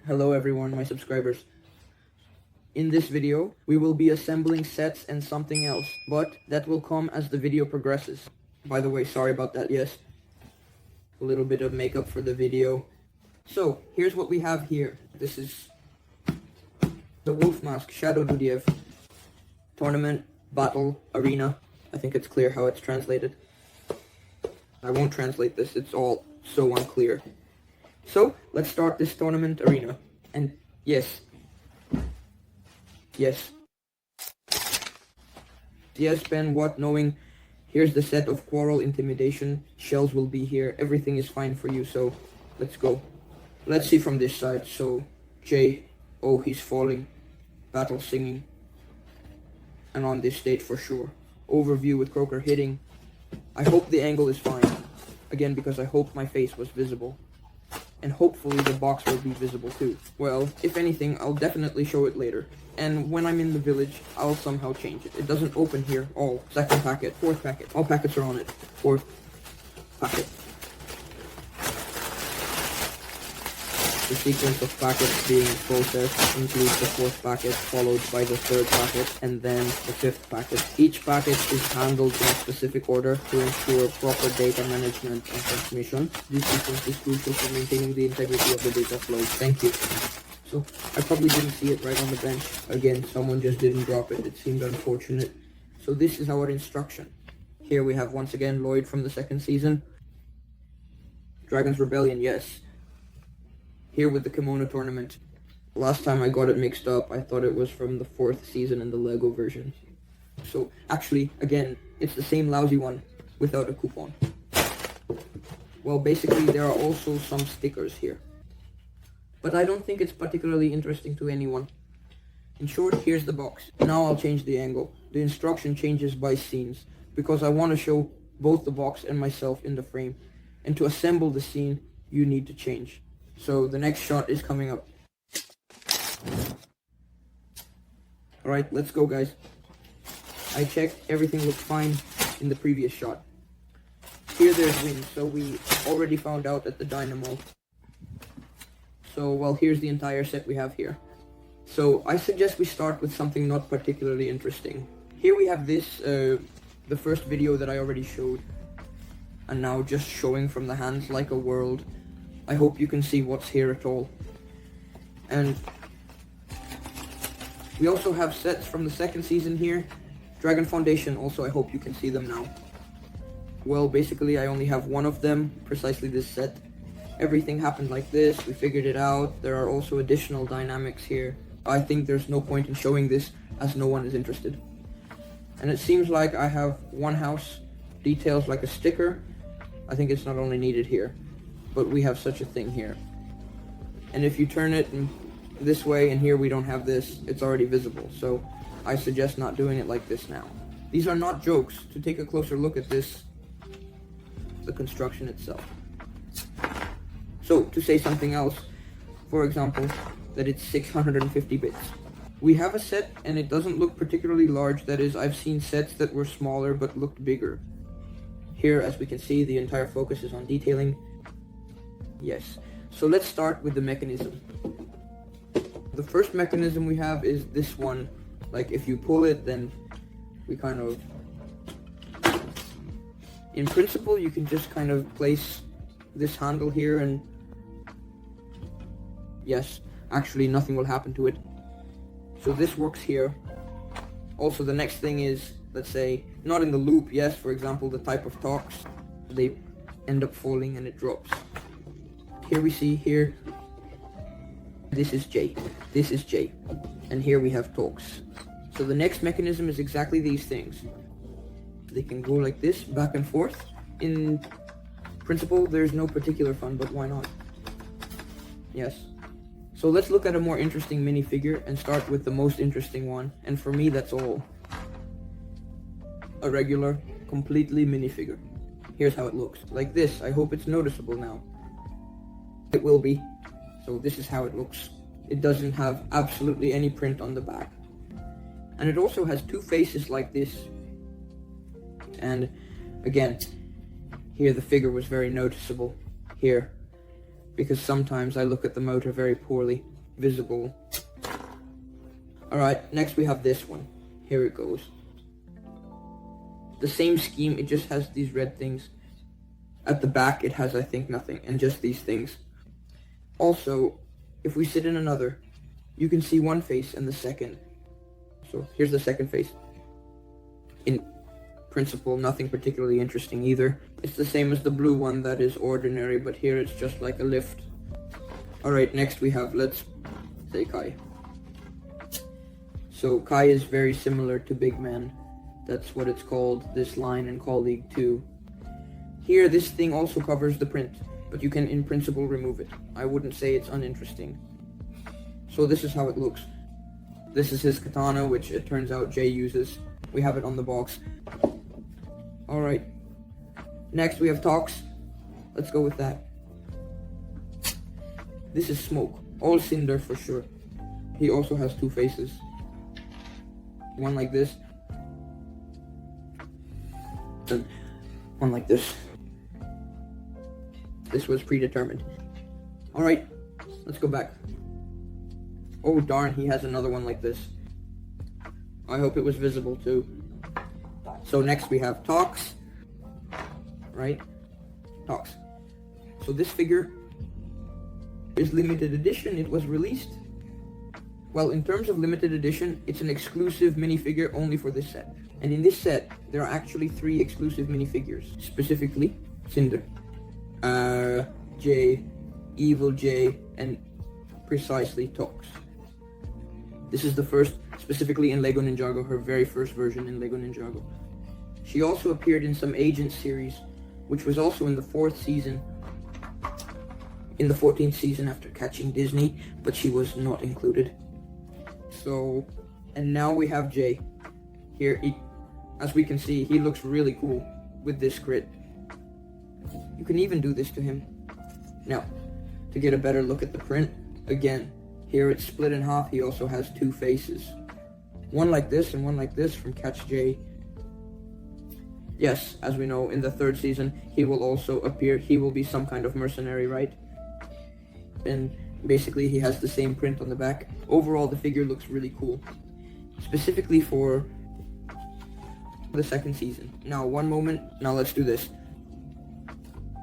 Hello everyone, my subscribers. In this video, we will be assembling sets and something else, but that will come as the video progresses. By the way, sorry about that, yes. A little bit of makeup for the video. So, here's what we have here. This is the Wolf Mask Shadow Dudiev Tournament Battle Arena. I think it's clear how it's translated. I won't translate this, it's all so unclear. So, let's start this tournament arena. And yes. Yes, Ben, what? Knowing here's the set of Quarrel, Intimidation, Shells will be here, everything is fine for you, so let's go. Let's see from this side. So, Jay, oh, he's falling. Battle singing. And on this stage for sure. Overview with Croker hitting. I hope the angle is fine. Again, because I hope my face was visible. And hopefully the box will be visible too. Well, if anything, I'll definitely show it later. And when I'm in the village, I'll somehow change it. It doesn't open here. All. Second packet. Fourth packet. All packets are on it. Fourth packet. The sequence of packets being processed includes the fourth packet, followed by the third packet, and then the fifth packet. Each packet is handled in a specific order to ensure proper data management and transmission. This sequence is crucial for maintaining the integrity of the data flow. Thank you. So, I probably didn't see it right on the bench. Again, someone just didn't drop it. It seemed unfortunate. So this is our instruction. Here we have once again Lloyd from the second season. Dragon's Rebellion, yes. Here with the Kimono Tournament. Last time I got it mixed up, I thought it was from the fourth season in the Lego version. So, actually, again, it's the same lousy one, without a coupon. Well, basically, there are also some stickers here. But I don't think it's particularly interesting to anyone. In short, here's the box. Now I'll change the angle. The instruction changes by scenes, because I want to show both the box and myself in the frame. And to assemble the scene, you need to change. So the next shot is coming up. Alright, let's go guys. I checked, everything looked fine in the previous shot. Here there's wind, so we already found out at the dynamo. So, well, here's the entire set we have here. So, I suggest we start with something not particularly interesting. Here we have this, the first video that I already showed. And now just showing from the hands like a world. I hope you can see what's here at all. And we also have sets from the second season here. Dragon Foundation also, I hope you can see them now. Well, basically I only have one of them, precisely this set. Everything happened like this, we figured it out. There are also additional dynamics here. I think there's no point in showing this as no one is interested. And it seems like I have one house, details like a sticker. I think it's not only needed here, but we have such a thing here. And if you turn it this way and here we don't have this, it's already visible. So I suggest not doing it like this now. These are not jokes. To take a closer look at this, the construction itself. So to say something else, for example, that it's 650 bits. We have a set and it doesn't look particularly large. That is, I've seen sets that were smaller but looked bigger. Here, as we can see, the entire focus is on detailing. Yes, so let's start with the mechanism. The first mechanism we have is this one. Like if you pull it, then we kind of... In principle, you can just kind of place this handle here and... Yes, actually nothing will happen to it. So this works here. Also the next thing is, let's say, not in the loop, yes, for example, the type of talks, they end up falling and it drops. Here we see here, this is J, and here we have talks. So the next mechanism is exactly these things. They can go like this, back and forth. In principle, there's no particular fun, but why not? Yes. So let's look at a more interesting minifigure and start with the most interesting one, and for me that's all. A regular, completely minifigure. Here's how it looks. Like this, I hope it's noticeable now. It will be. So this is how it looks. It doesn't have absolutely any print on the back. And it also has two faces like this. And again, here the figure was very noticeable. Here, because sometimes I look at the motor very poorly visible. Alright, next we have this one. Here it goes. The same scheme, it just has these red things. At the back it has, I think, nothing, and just these things. Also, if we sit in another, you can see one face and the second. So here's the second face. In principle, nothing particularly interesting either. It's the same as the blue one that is ordinary, but here it's just like a lift. Alright, next we have, let's say Kai. So Kai is very similar to Big Man. That's what it's called, this line in Call League 2. Here, this thing also covers the print, but you can in principle remove it. I wouldn't say it's uninteresting. So this is how it looks. This is his katana, which it turns out Jay uses. We have it on the box. Alright. Next we have Tox. Let's go with that. This is Smoke. All cinder for sure. He also has two faces. One like this. And one like this. This was predetermined. Alright, let's go back. Oh darn, he has another one like this. I hope it was visible too. So next we have Tox. Right? Tox. So this figure is limited edition. It was released. Well, in terms of limited edition, it's an exclusive minifigure only for this set. And in this set, there are actually 3 exclusive minifigures. Specifically, Cinder, Jay, Evil Jay, and precisely Tox. This is the first, specifically in LEGO Ninjago, her very first version in LEGO Ninjago. She also appeared in some Agent series, which was also in the 4th season, in the 14th season after catching Disney, but she was not included. So, and now we have Jay. Here, as we can see, he looks really cool with this grid. You can even do this to him. Now, to get a better look at the print, again, here it's split in half. He also has 2 faces. One like this and one like this from Catch Jay. Yes, as we know, in the 3rd season, he will also appear. He will be some kind of mercenary, right? And basically, he has the same print on the back. Overall, the figure looks really cool. Specifically for the 2nd season. Now, one moment. Now, let's do this.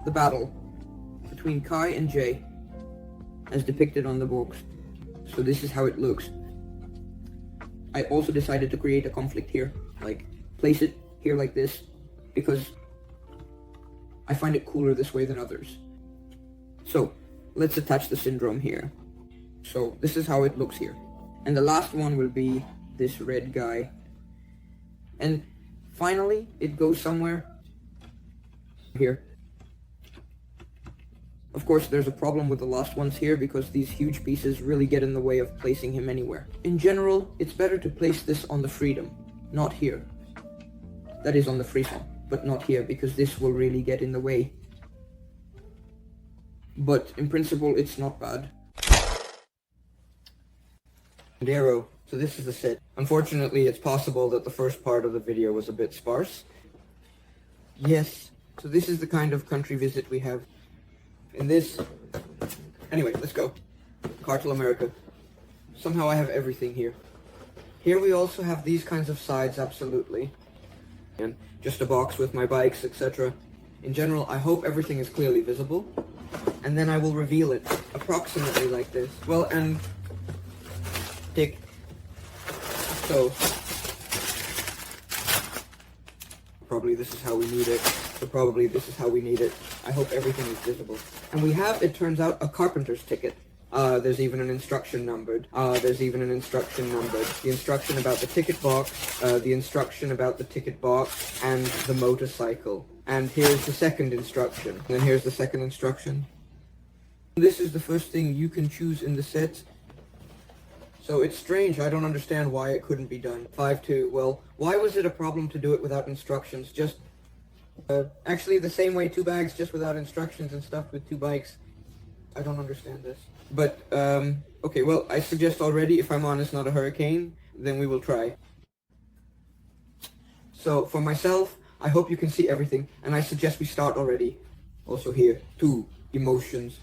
The battle between Kai and Jay, as depicted on the box. So this is how it looks. I also decided to create a conflict here. Like, place it here like this, because I find it cooler this way than others. So, let's attach the syndrome here. So, this is how it looks here. And the last one will be this red guy. And finally, it goes somewhere here. Of course, there's a problem with the last ones here because these huge pieces really get in the way of placing him anywhere. In general, it's better to place this on the Freedom, not here. That is on the Free Zone, but not here because this will really get in the way. But in principle, it's not bad. And Arrow. So this is the set. Unfortunately, it's possible that the first part of the video was a bit sparse. Yes. So this is the kind of country visit we have. In this... Anyway, let's go. Cartel America. Somehow I have everything here. Here we also have these kinds of sides, absolutely. And just a box with my bikes, etc. In general, I hope everything is clearly visible. And then I will reveal it, approximately like this. Well, and... Tick. So... Probably this is how we need it. So probably this is how we need it. I hope everything is visible. And we have, it turns out, a carpenter's ticket. There's even an instruction numbered. The instruction about the ticket box, the instruction about the ticket box, and the motorcycle. And here's the second instruction. And then here's the second instruction. This is the first thing you can choose in the set. So it's strange, I don't understand why it couldn't be done. 5-2, well, why was it a problem to do it without instructions? Just, actually the same way 2 bags just without instructions and stuff with 2 bikes. I don't understand this. But, okay, well, I suggest already, if I'm honest, not a hurricane, then we will try. So, for myself, I hope you can see everything, and I suggest we start already. Also here, 2 emotions.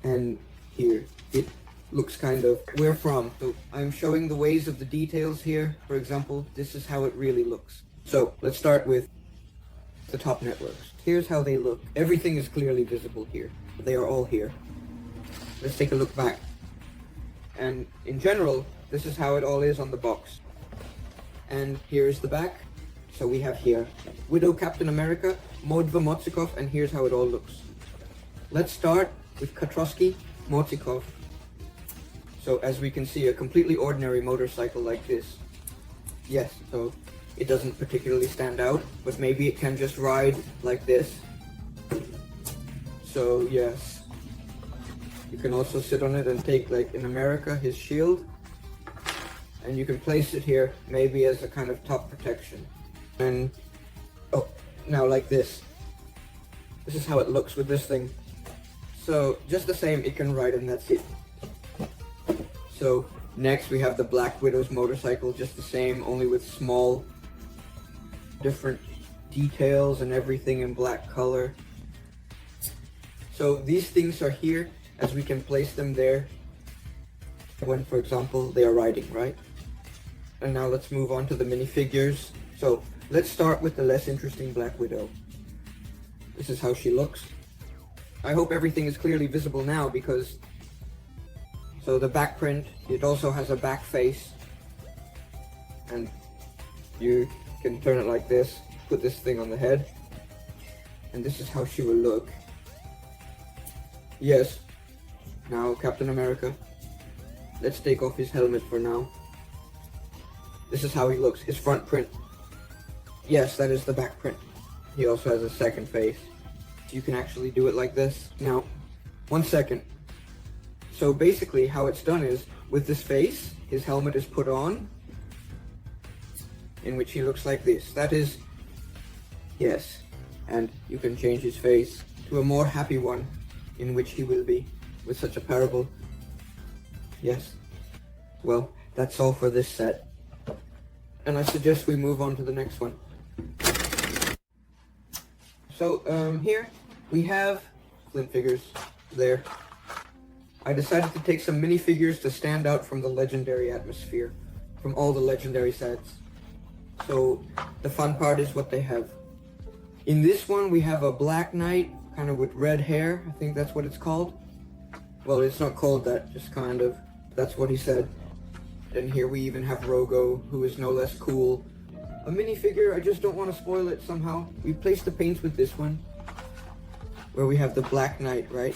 And here, it looks kind of where from. So I'm showing the ways of the details here. For example, this is how it really looks. So let's start with the top networks. Here's how they look. Everything is clearly visible here. They are all here. Let's take a look back. And in general, this is how it all is on the box. And here's the back. So we have here Widow, Captain America, Modva, Motsikov, and here's how it all looks. Let's start with Katrosky, Motsikov. So as we can see, a completely ordinary motorcycle like this. Yes, so it doesn't particularly stand out, but maybe it can just ride like this. So yes, you can also sit on it and take, like in America, his shield. And you can place it here, maybe as a kind of top protection. And, oh, now like this. This is how it looks with this thing. So, just the same, it can ride and that's it. So, next we have the Black Widow's motorcycle, just the same, only with small, different details and everything in black color. So, these things are here, as we can place them there when, for example, they are riding, right? And now let's move on to the minifigures. So, let's start with the less interesting Black Widow. This is how she looks. I hope everything is clearly visible now because... So the back print, it also has a back face. And you can turn it like this, put this thing on the head. And this is how she will look. Yes. Now Captain America. Let's take off his helmet for now. This is how he looks, his front print. Yes, that is the back print. He also has a second face. You can actually do it like this. Now, 1 second. So basically how it's done is, with this face, his helmet is put on, in which he looks like this. That is, yes. And you can change his face to a more happy one, in which he will be, with such a parable. Yes. Well, that's all for this set. And I suggest we move on to the next one. So, here we have Flint figures there. I decided to take some minifigures to stand out from the legendary atmosphere, from all the legendary sets. So, the fun part is what they have. In this one, we have a Black Knight, kind of with red hair. I think that's what it's called. Well, it's not called that, just kind of. That's what he said. And here we even have Rogo, who is no less cool. A minifigure, I just don't want to spoil it somehow. We placed the paints with this one, where we have the Black Knight, right?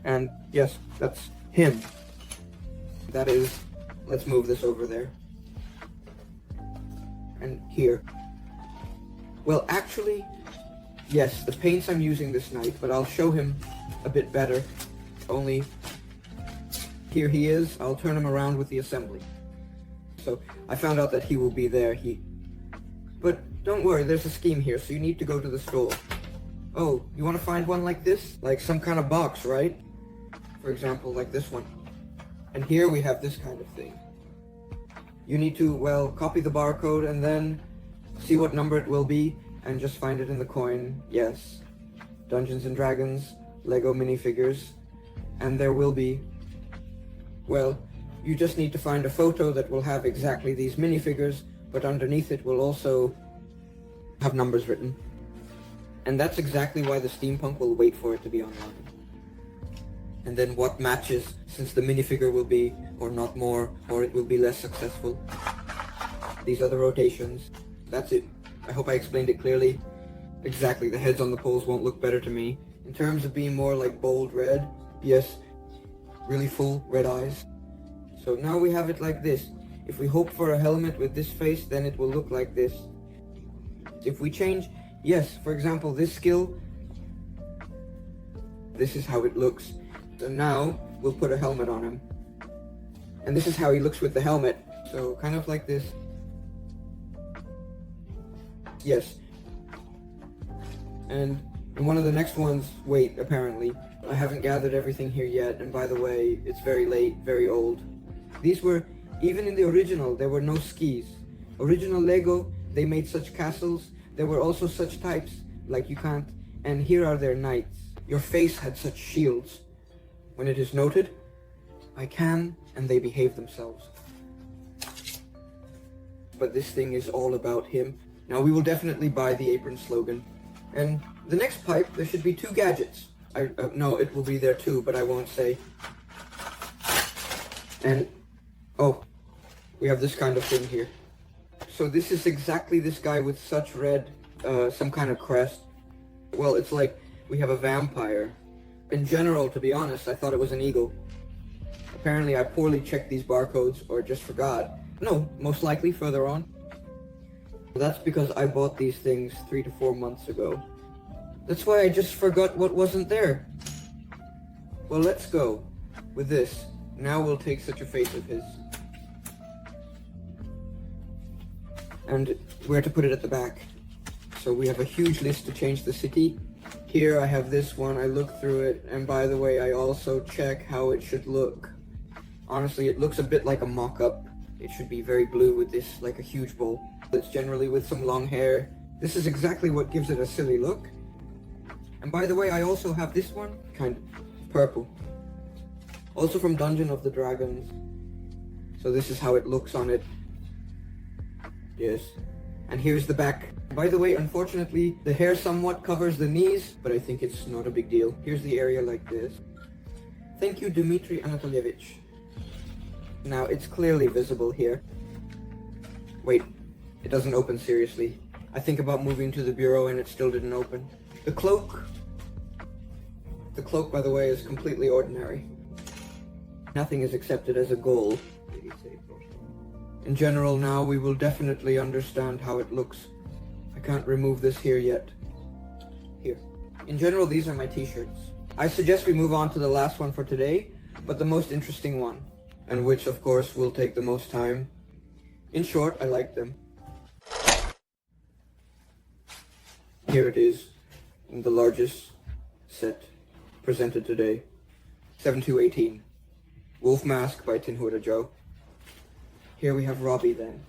And yes, that's him. That is, let's move this over there. And here. Well, actually, yes, the paints I'm using this night, but I'll show him a bit better. Only, here he is. I'll turn him around with the assembly. So, I found out that he will be there. But don't worry, there's a scheme here, so you need to go to the store. Oh, you want to find one like this? Like some kind of box, right? For example, like this one. And here we have this kind of thing. You need to, well, copy the barcode and then see what number it will be and just find it in the coin. Yes. Dungeons and Dragons, Lego minifigures. And there will be, well, you just need to find a photo that will have exactly these minifigures, but underneath it will also have numbers written. And that's exactly why the steampunk will wait for it to be online. And then what matches, since the minifigure will be, or not more, or it will be less successful. These are the rotations. That's it. I hope I explained it clearly. Exactly, the heads on the poles won't look better to me. In terms of being more like bold red, yes, really full red eyes. So now we have it like this. If we hope for a helmet with this face, then it will look like this. If we change, yes, for example, this skill, this is how it looks. So now, we'll put a helmet on him. And this is how he looks with the helmet. So, kind of like this. Yes. And in one of the next ones, wait, apparently. I haven't gathered everything here yet, and by the way, it's very late, very old. These were, even in the original, there were no skis. Original Lego, they made such castles. There were also such types, like you can't, and here are their knights. your face had such shields. When it is noted, I can, and they behave themselves. But this thing is all about him. Now we will definitely buy the apron slogan. And the next pipe, there should be 2 gadgets. No, it will be there too, but I won't say. And, oh, we have this kind of thing here. So this is exactly this guy with such red, some kind of crest. Well, it's like we have a vampire. In general, to be honest, I thought it was an eagle. Apparently I poorly checked these barcodes, or just forgot. No, most likely further on. That's because I bought these things 3 to 4 months ago. That's why I just forgot what wasn't there. Well, let's go with this. Now we'll take such a face of his. And where to put it at the back. So we have a huge list to change the city. Here I have this one, I look through it, and by the way, I also check how it should look. Honestly, it looks a bit like a mock-up. It should be very blue with this, like a huge bowl. It's generally with some long hair. This is exactly what gives it a silly look. And by the way, I also have this one, kind of purple. Also from Dungeon of the Dragons. So this is how it looks on it. Yes. And here's the back. By the way, unfortunately, the hair somewhat covers the knees, but I think it's not a big deal. Here's the area like this. Thank you, Dmitry Anatolievich. Now, it's clearly visible here. Wait, it doesn't open seriously. I think about moving to the bureau and it still didn't open. The cloak, by the way, is completely ordinary. Nothing is accepted as a goal. In general, now we will definitely understand how it looks. I can't remove this here yet. Here. In general, these are my t-shirts. I suggest we move on to the last one for today, but the most interesting one, and which of course will take the most time. In short, I like them. Here it is, in the largest set presented today. 7218. Wolf Mask by Tin Huda Joe. Here we have Robbie then.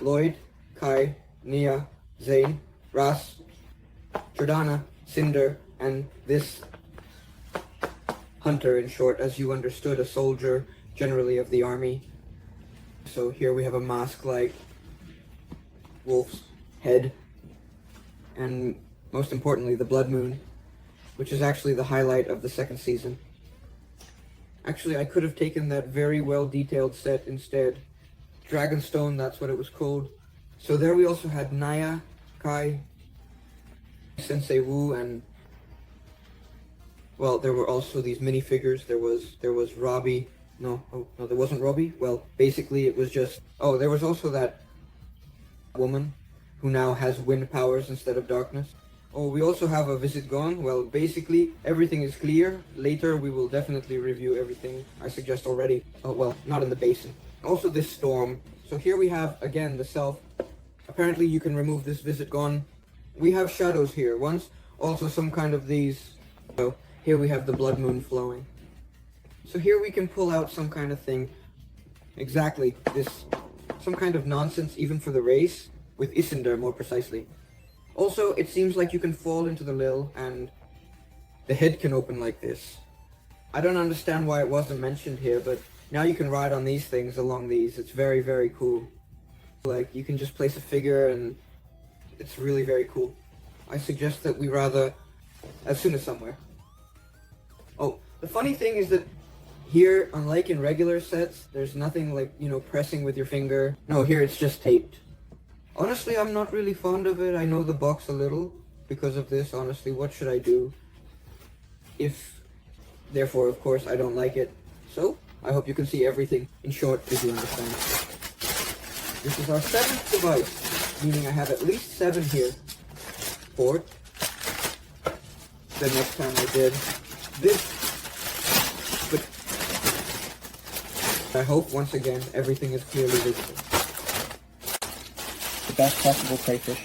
Lloyd, Kai, Nia, Zane, Ras, Jordana, Cinder, and this Hunter, in short, as you understood, a soldier, generally of the army. So here we have a mask like Wolf's head, and most importantly, the Blood Moon, which is actually the highlight of the second season. Actually, I could have taken that very well-detailed set instead. Dragonstone, that's what it was called. So there we also had Naya, Kai, Sensei Wu, and well, there were also these minifigures. There was Robbie. No, there wasn't Robbie. Well, basically it was just, there was also that woman who now has wind powers instead of darkness. Oh, we also have a visit gone. Well, basically everything is clear. Later we will definitely review everything, I suggest already. Oh, well, not in the basin. Also this storm. So here we have, again, the self. Apparently you can remove this visit gone. We have shadows here. Once, also some kind of these. So here we have the blood moon flowing. So here we can pull out some kind of thing. Exactly, this, some kind of nonsense even for the race, with Isinder more precisely. Also, it seems like you can fall into the lil and the head can open like this. I don't understand why it wasn't mentioned here, but now you can ride on these things along these. It's very, very cool. Like, you can just place a figure and it's really very cool. I suggest that we rather, as soon as somewhere. Oh, the funny thing is that here, unlike in regular sets, there's nothing like, pressing with your finger. No, here it's just taped. Honestly, I'm not really fond of it. I know the box a little because of this. Honestly, what should I do? Therefore, of course, I don't like it. So, I hope you can see everything. In short, if you understand. This is our 7th device, meaning I have at least 7 here. 4th. The next time I did this. But I hope, once again, everything is clearly visible. The best possible crayfish.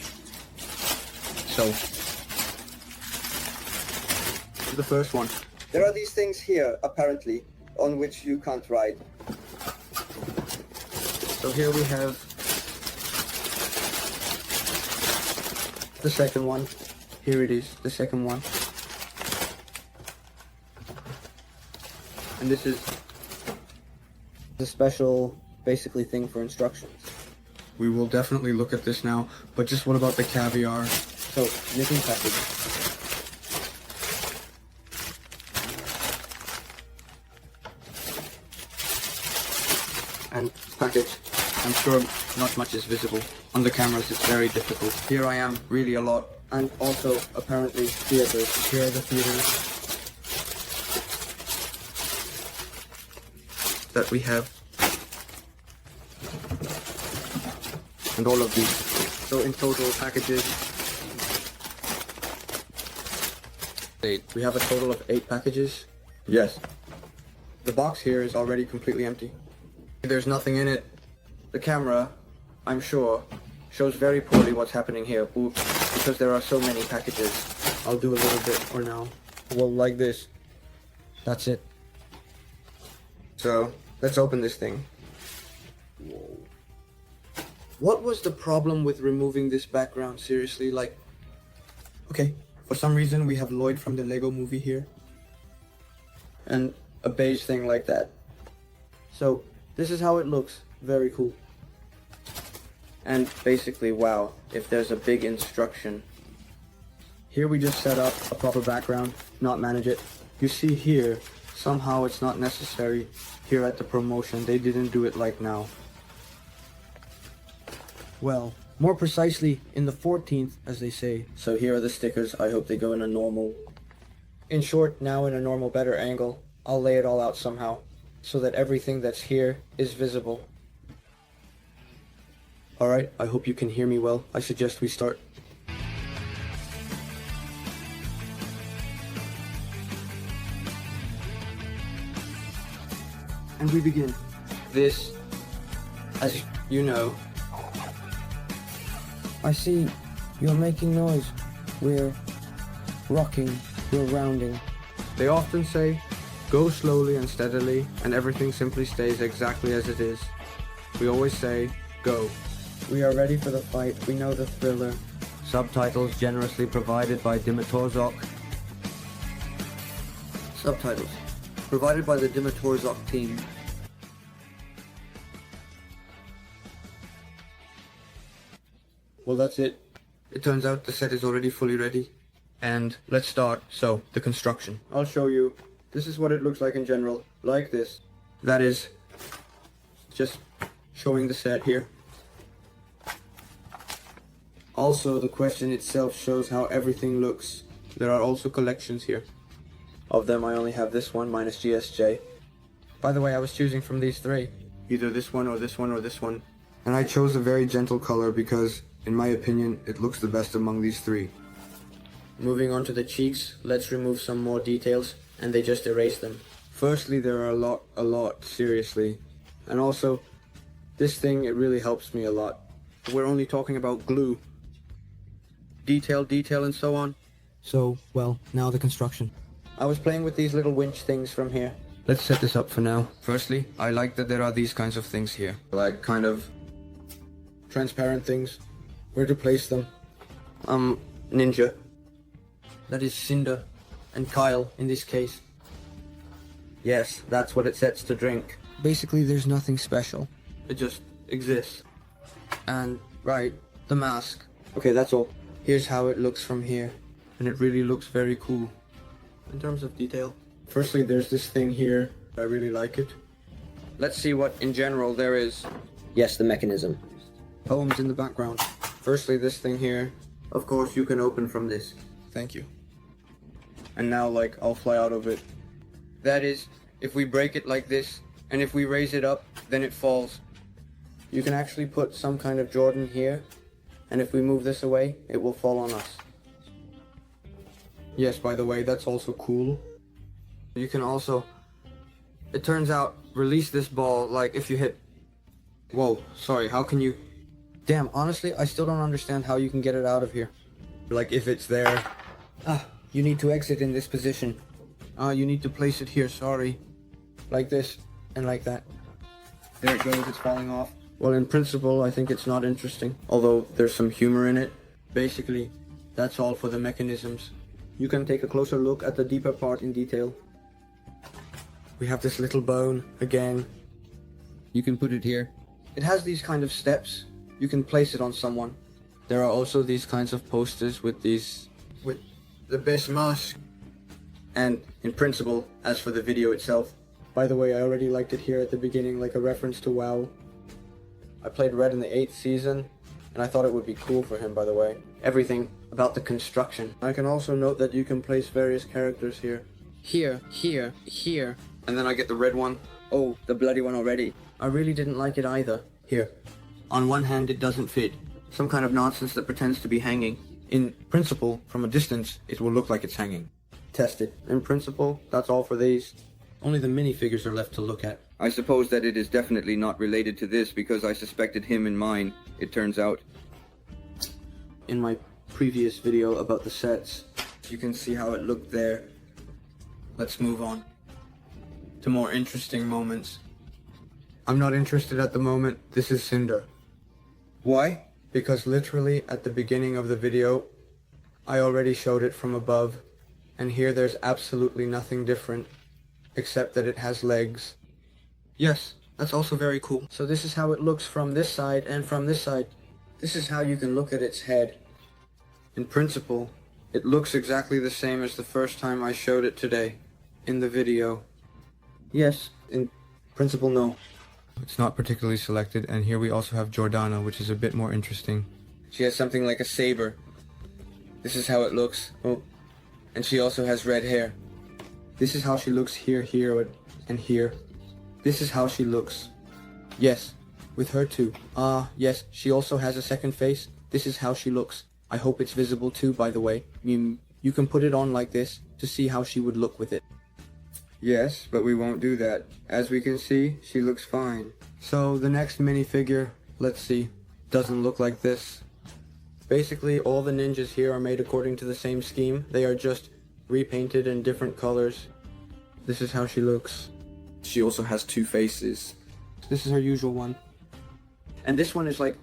So, the first one. There are these things here, apparently, on which you can't ride. So here we have the second one. Here it is, the second one. And this is the special, basically, thing for instructions. We will definitely look at this now, but just what about the caviar? So, knitting package. And package. I'm sure not much is visible. On the cameras it's very difficult. Here I am, really a lot. And also, apparently, theaters. Here are the theaters that we have. And all of these. So in total packages, 8. We have a total of 8 packages. Yes. The box here is already completely empty. There's nothing in it. The camera, I'm sure, shows very poorly what's happening here. Oops, because there are so many packages. I'll do a little bit for now. Well, like this. That's it. So, let's open this thing. Whoa. What was the problem with removing this background? Seriously, like... Okay, for some reason we have Lloyd from the Lego movie here. And a beige thing like that. So, this is how it looks. Very cool. And basically, wow, if there's a big instruction. Here we just set up a proper background, not manage it. You see here, somehow it's not necessary. Here at the promotion, they didn't do it like now. Well, more precisely, in the 14th, as they say. So here are the stickers. I hope they go in a normal... In short, now in a normal, better angle. I'll lay it all out somehow, so that everything that's here is visible. Alright, I hope you can hear me well. I suggest we start. And we begin. This, as you know... I see, you're making noise. We're rocking, we're rounding. They often say, go slowly and steadily, and everything simply stays exactly as it is. We always say, go. We are ready for the fight, we know the thriller. Subtitles generously provided by Dimatorzok. Subtitles, provided by the Dimatorzok team. Well, that's it. It turns out the set is already fully ready. And let's start. So, the construction. I'll show you. This is what it looks like in general. Like this. That is just showing the set here. Also, the question itself shows how everything looks. There are also collections here. Of them, I only have this one, minus GSJ. By the way, I was choosing from these 3. Either this one or this one or this one. And I chose a very gentle color because, in my opinion, it looks the best among these 3. Moving on to the cheeks, let's remove some more details, and they just erase them. Firstly, there are a lot, seriously. And also, this thing, it really helps me a lot. We're only talking about glue. Detail, and so on. So, well, now the construction. I was playing with these little winch things from here. Let's set this up for now. Firstly, I like that there are these kinds of things here. Like, kind of transparent things. Where to place them? Ninja. That is Cinder. And Kyle, in this case. Yes, that's what it sets to drink. Basically, there's nothing special. It just exists. And, right, the mask. Okay, that's all. Here's how it looks from here. And it really looks very cool. In terms of detail. Firstly, there's this thing here. I really like it. Let's see what, in general, there is. Yes, the mechanism. Poems in the background. Firstly, this thing here. Of course, you can open from this. Thank you. And now, like, I'll fly out of it. That is, if we break it like this, and if we raise it up, then it falls. You can actually put some kind of Jordan here, and if we move this away, it will fall on us. Yes, by the way, that's also cool. You can also, it turns out, release this ball, like, if you hit... Whoa, sorry, how can you... Damn, honestly, I still don't understand how you can get it out of here. Like, if it's there... you need to exit in this position. You need to place it here, sorry. Like this, and like that. There it goes, it's falling off. Well, in principle, I think it's not interesting. Although, there's some humor in it. Basically, that's all for the mechanisms. You can take a closer look at the deeper part in detail. We have this little bone again. You can put it here. It has these kind of steps. You can place it on someone. There are also these kinds of posters with these... With the best mask. And in principle, as for the video itself. By the way, I already liked it here at the beginning, like a reference to WoW. I played Red in the 8th season, and I thought it would be cool for him, by the way. Everything about the construction. I can also note that you can place various characters here. Here, here, here. And then I get the red one. Oh, the bloody one already. I really didn't like it either. Here. On one hand, it doesn't fit. Some kind of nonsense that pretends to be hanging. In principle, from a distance, it will look like it's hanging. Tested. In principle, that's all for these. Only the minifigures are left to look at. I suppose that it is definitely not related to this because I suspected him in mine, it turns out. In my previous video about the sets, you can see how it looked there. Let's move on to more interesting moments. I'm not interested at the moment. This is Cinder. Why? Because literally at the beginning of the video, I already showed it from above, and here there's absolutely nothing different, except that it has legs. Yes, that's also very cool. So this is how it looks from this side and from this side. This is how you can look at its head. In principle, it looks exactly the same as the first time I showed it today, in the video. Yes, in principle, no. It's not particularly selected, and here we also have Jordana, which is a bit more interesting. She has something like a saber. This is how it looks. Oh, and she also has red hair. This is how she looks here, here, and here. This is how she looks. Yes, with her too. Yes, she also has a second face. This is how she looks. I hope it's visible too, by the way. You can put it on like this to see how she would look with it. Yes, but we won't do that. As we can see, she looks fine. So the next minifigure, let's see, doesn't look like this. Basically, all the ninjas here are made according to the same scheme. They are just repainted in different colors. This is how she looks. She also has two faces. This is her usual one. And this one is like,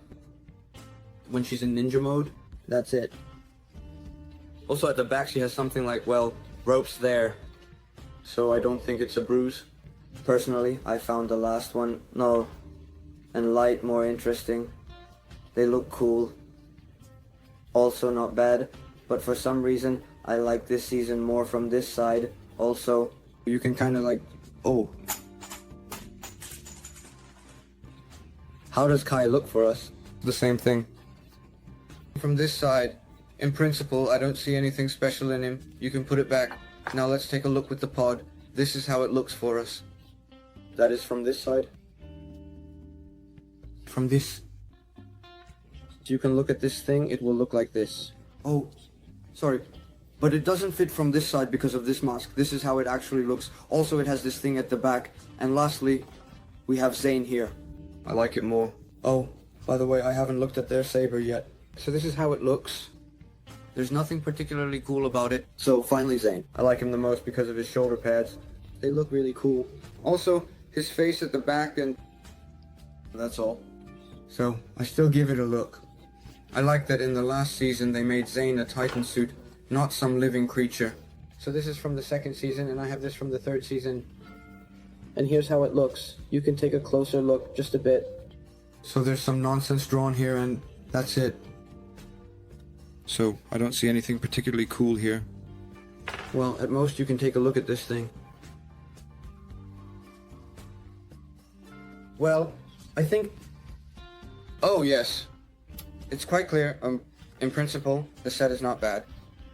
when she's in ninja mode, that's it. Also at the back she has something like, well, ropes there. So I don't think it's a bruise. Personally, I found the last one, and light more interesting. They look cool. Also not bad, but for some reason, I like this season more from this side. Also, you can kind of like, oh. How does Kai look for us? The same thing. From this side, in principle, I don't see anything special in him. You can put it back. Now let's take a look with the pod. This is how it looks for us. That is from this side. From this. You can look at this thing, it will look like this. Oh, sorry. But it doesn't fit from this side because of this mask. This is how it actually looks. Also, it has this thing at the back. And lastly, we have Zane here. I like it more. Oh, by the way, I haven't looked at their saber yet. So this is how it looks. There's nothing particularly cool about it. So finally Zane. I like him the most because of his shoulder pads. They look really cool. Also, his face at the back and... that's all. So, I still give it a look. I like that in the last season they made Zane a Titan suit, not some living creature. So this is from the second season and I have this from the third season. And here's how it looks. You can take a closer look, just a bit. So there's some nonsense drawn here and that's it. So, I don't see anything particularly cool here. Well, at most you can take a look at this thing. Well, I think... oh, yes. It's quite clear, in principle, the set is not bad.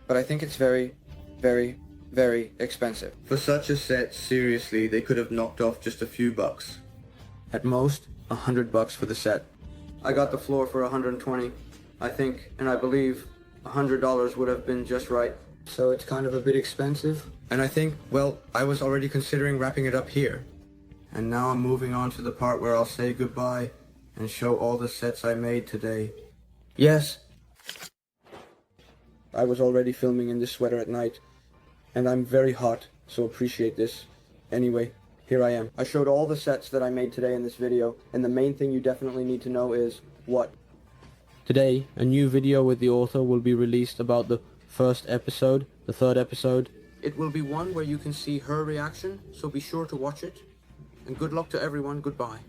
But I think it's very, very, very expensive. For such a set, seriously, they could have knocked off just a few bucks. At most, $100 for the set. I got the floor for 120. I think, and I believe, $100 would have been just right. So it's kind of a bit expensive. And I think, well, I was already considering wrapping it up here. And now I'm moving on to the part where I'll say goodbye and show all the sets I made today. Yes, I was already filming in this sweater at night. And I'm very hot, so appreciate this. Anyway, here I am. I showed all the sets that I made today in this video. And the main thing you definitely need to know is what? Today, a new video with the author will be released about the first episode, the third episode, it will be one where you can see her reaction, so be sure to watch it. And good luck to everyone, goodbye.